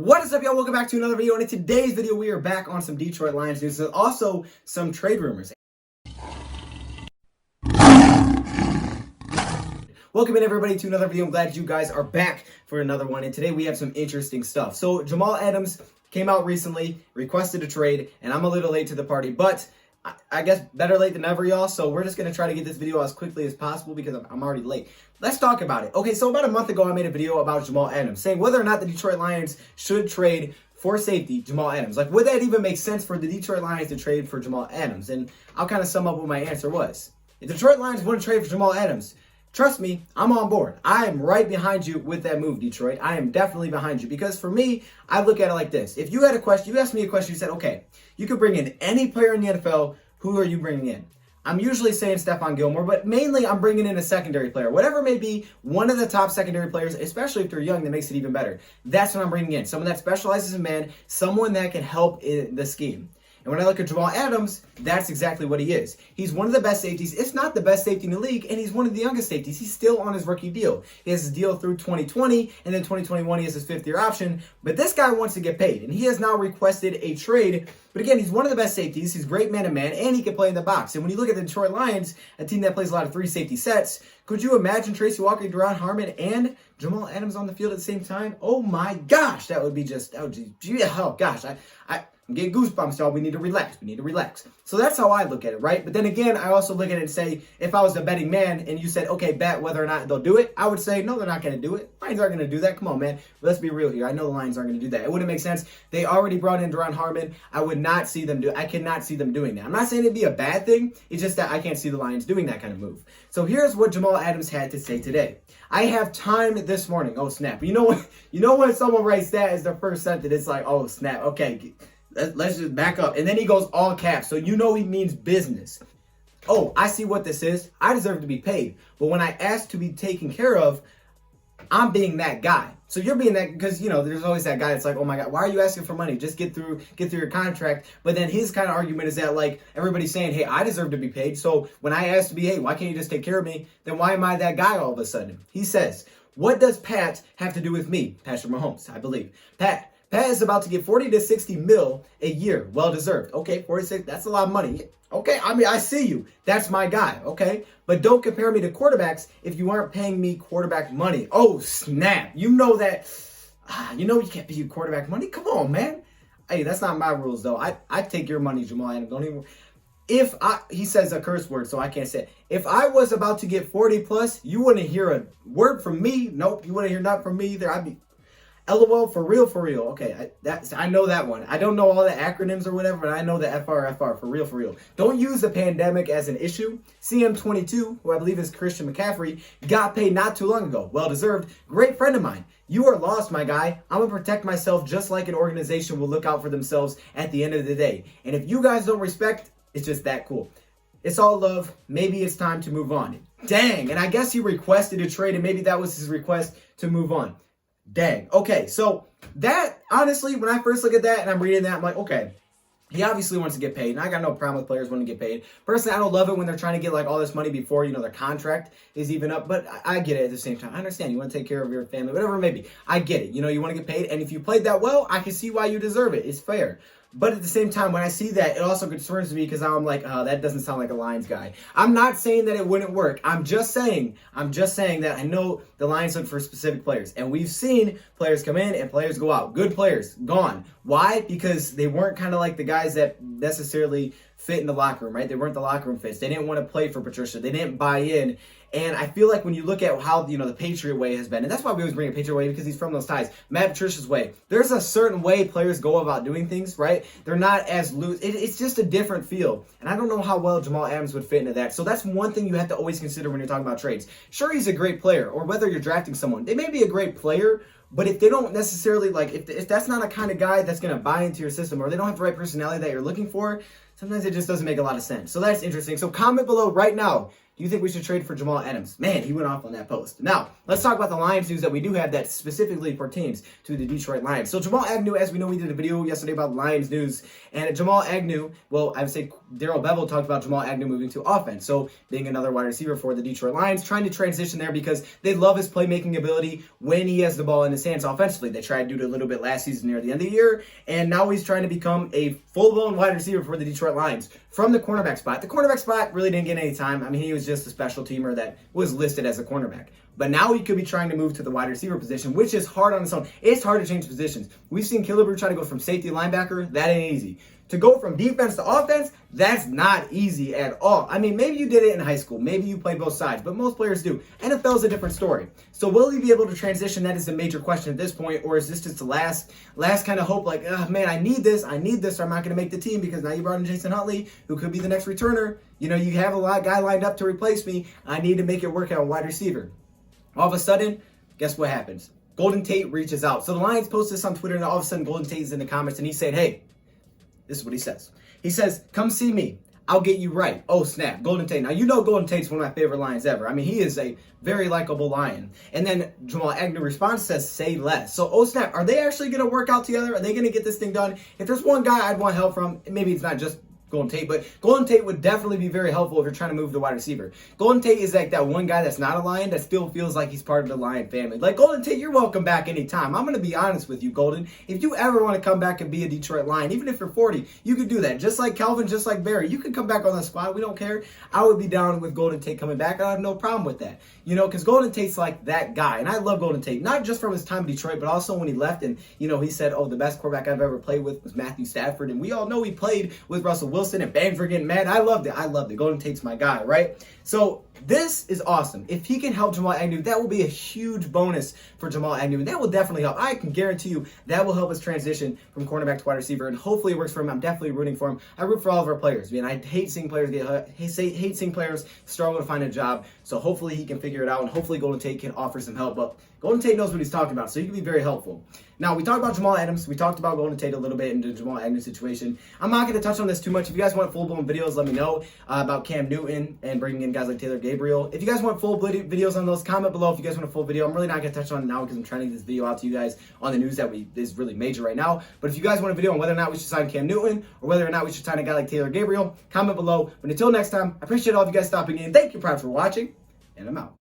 What is up, y'all? Welcome back to another video, and in today's video we are back on some Detroit Lions news and also some trade rumors. Welcome in, everybody, to another video. I'm glad you guys are back for another one, and today we have some interesting stuff. So Jamal Adams came out recently, requested a trade, and I'm a little late to the party, but I guess better late than never, y'all. So we're just going to try to get this video as quickly as possible because I'm already late. Let's talk about it. Okay, so about a month ago, I made a video about Jamal Adams, saying whether or not the Detroit Lions should trade for safety Jamal Adams. Like, would that even make sense for the Detroit Lions to trade for Jamal Adams? And I'll kind of sum up what my answer was. If the Detroit Lions want to trade for Jamal Adams, trust me, I'm on board. I am right behind you with that move, Detroit. I am definitely behind you because for me, I look at it like this. If you had a question, you asked me a question, you said, okay, you could bring in any player in the NFL. Who are you bringing in? I'm usually saying Stephon Gilmore, but mainly I'm bringing in a secondary player. Whatever may be, one of the top secondary players, especially if they're young, that makes it even better. That's what I'm bringing in. Someone that specializes in man, someone that can help in the scheme. And when I look at Jamal Adams, that's exactly what he is. He's one of the best safeties, if not the best safety in the league, and he's one of the youngest safeties. He's still on his rookie deal. He has his deal through 2020, and then 2021 he has his fifth-year option. But this guy wants to get paid, and he has now requested a trade. But again, he's one of the best safeties. He's great man-to-man, and he can play in the box. And when you look at the Detroit Lions, a team that plays a lot of three-safety sets, could you imagine Tracy Walker, Deron Harmon, and Jamal Adams on the field at the same time? Oh my gosh, that would be oh gosh, I'm getting goosebumps, y'all. We need to relax. So that's how I look at it, right? But then again, I also look at it and say, if I was a betting man and you said, okay, bet whether or not they'll do it, I would say, no, they're not going to do it. Lions aren't going to do that. Come on, man. Let's be real here. I know the Lions aren't going to do that. It wouldn't make sense. They already brought in Deron Harmon. I cannot see them doing that. I'm not saying it'd be a bad thing. It's just that I can't see the Lions doing that kind of move. So here's what Jamal Adams had to say today. I have time this morning. Oh, snap. You know when someone writes that as their first sentence, it's like, oh, snap. Okay, let's just back up. And then he goes all caps. So you know he means business. Oh, I see what this is. I deserve to be paid. But when I ask to be taken care of, I'm being that guy. So you're being that because, there's always that guy that's like, oh my God, why are you asking for money? Just get through your contract. But then his kind of argument is that, like, everybody's saying, hey, I deserve to be paid. So when I ask to be, hey, why can't you just take care of me? Then why am I that guy all of a sudden? He says, what does Pat have to do with me? Patrick Mahomes, I believe. Pat is about to get 40 to 60 mil a year. Well deserved. Okay, 46, that's a lot of money. Okay, I mean, I see you. That's my guy, okay? But don't compare me to quarterbacks if you aren't paying me quarterback money. Oh, snap. You know that. You can't pay you quarterback money. Come on, man. Hey, that's not my rules, though. I take your money, Jamal Adams. Don't even. He says a curse word, so I can't say it. If I was about to get 40 plus, you wouldn't hear a word from me. Nope, you wouldn't hear nothing from me either. I'd be LOL, for real. Okay, I know that one. I don't know all the acronyms or whatever, but I know the FR, for real. Don't use the pandemic as an issue. CM22, who I believe is Christian McCaffrey, got paid not too long ago. Well deserved. Great friend of mine. You are lost, my guy. I'm going to protect myself just like an organization will look out for themselves at the end of the day. And if you guys don't respect, it's just that cool. It's all love. Maybe it's time to move on. Dang. And I guess he requested a trade, and maybe that was his request to move on. Dang. Okay, so that, honestly, when I first look at that and I'm reading that, I'm like, okay, he obviously wants to get paid, and I got no problem with players wanting to get paid. Personally, I don't love it when they're trying to get, like, all this money before, their contract is even up, but I get it at the same time. I understand. You want to take care of your family, whatever it may be. I get it. You want to get paid, and if you played that well, I can see why you deserve it. It's fair. But at the same time, when I see that, it also concerns me because I'm like, oh, that doesn't sound like a Lions guy. I'm not saying that it wouldn't work. I'm just saying that I know the Lions look for specific players. And we've seen players come in and players go out. Good players, gone. Why? Because they weren't kind of like the guys that necessarily fit in the locker room, right? They weren't the locker room fits. They didn't want to play for Patricia. They didn't buy in. And I feel like when you look at how, the Patriot way has been, and that's why we always bring a Patriot way because he's from those ties, Matt Patricia's way. There's a certain way players go about doing things, right? They're not as loose. It's just a different feel. And I don't know how well Jamal Adams would fit into that. So that's one thing you have to always consider when you're talking about trades. Sure, he's a great player, or whether you're drafting someone. They may be a great player, but if they don't necessarily, if that's not a kind of guy that's going to buy into your system, or they don't have the right personality that you're looking for, sometimes it just doesn't make a lot of sense. So that's interesting. So comment below right now. Do you think we should trade for Jamal Adams? Man, he went off on that post. Now, let's talk about the Lions news that we do have that specifically pertains to the Detroit Lions. So Jamal Agnew, as we know, we did a video yesterday about Lions news, and Jamal Agnew, well, I would say Darrell Bevel talked about Jamal Agnew moving to offense. So being another wide receiver for the Detroit Lions, trying to transition there because they love his playmaking ability when he has the ball in his hands offensively. They tried to do it a little bit last season near the end of the year, and now he's trying to become a full-blown wide receiver for the Detroit Lions from the cornerback spot. The cornerback spot really didn't get any time. I mean, he was just a special teamer that was listed as a cornerback. But now he could be trying to move to the wide receiver position, which is hard on its own. It's hard to change positions. We've seen Killebrew try to go from safety to linebacker. That ain't easy. To go from defense to offense, that's not easy at all. I mean, maybe you did it in high school. Maybe you played both sides, but most players do. NFL is a different story. So will he be able to transition? That is a major question at this point, or is this just the last kind of hope, like, oh, man, I need this, or I'm not going to make the team because now you brought in Jason Huntley, who could be the next returner. You know, you have a guy lined up to replace me. I need to make it work out wide receiver. All of a sudden, guess what happens? Golden Tate reaches out. So the Lions post this on Twitter, and all of a sudden Golden Tate's in the comments, and he said, hey, this is what he says. He says, come see me. I'll get you right. Oh, snap. Golden Tate. Now, you know Golden Tate's one of my favorite Lions ever. I mean, he is a very likable Lion. And then Jamal Agnew responds, says, say less. So, oh, snap. Are they actually going to work out together? Are they going to get this thing done? If there's one guy I'd want help from, maybe it's not just Golden Tate, but Golden Tate would definitely be very helpful if you're trying to move the wide receiver. Golden Tate is like that one guy that's not a Lion that still feels like he's part of the Lion family. Like, Golden Tate, you're welcome back anytime. I'm going to be honest with you, Golden. If you ever want to come back and be a Detroit Lion, even if you're 40, you could do that. Just like Kelvin, just like Barry, you could come back on the spot. We don't care. I would be down with Golden Tate coming back. I have no problem with that. You know, because Golden Tate's like that guy. And I love Golden Tate, not just from his time in Detroit, but also when he left and, you know, he said, oh, the best quarterback I've ever played with was Matthew Stafford. And we all know he played with Russell Wilson and banged for getting mad. I loved it. Golden Tate's my guy, right? So this is awesome. If he can help Jamal Agnew, that will be a huge bonus for Jamal Agnew. And that will definitely help. I can guarantee you that will help us transition from cornerback to wide receiver. And hopefully it works for him. I'm definitely rooting for him. I root for all of our players. Man, I hate seeing players hate seeing players struggle to find a job. So hopefully he can figure it out. And hopefully Golden Tate can offer some help. But Golden Tate knows what he's talking about, so he can be very helpful. Now, we talked about Jamal Adams. We talked about Golden Tate a little bit in the Jamal Agnew situation. I'm not going to touch on this too much. If you guys want full-blown videos, let me know about Cam Newton and bringing in guys like Taylor Gabriel. If you guys want full videos on those, comment below if you guys want a full video. I'm really not going to touch on it now because I'm trying to get this video out to you guys on the news that is really major right now. But if you guys want a video on whether or not we should sign Cam Newton or whether or not we should sign a guy like Taylor Gabriel, comment below. But until next time, I appreciate all of you guys stopping in. Thank you, for watching, and I'm out.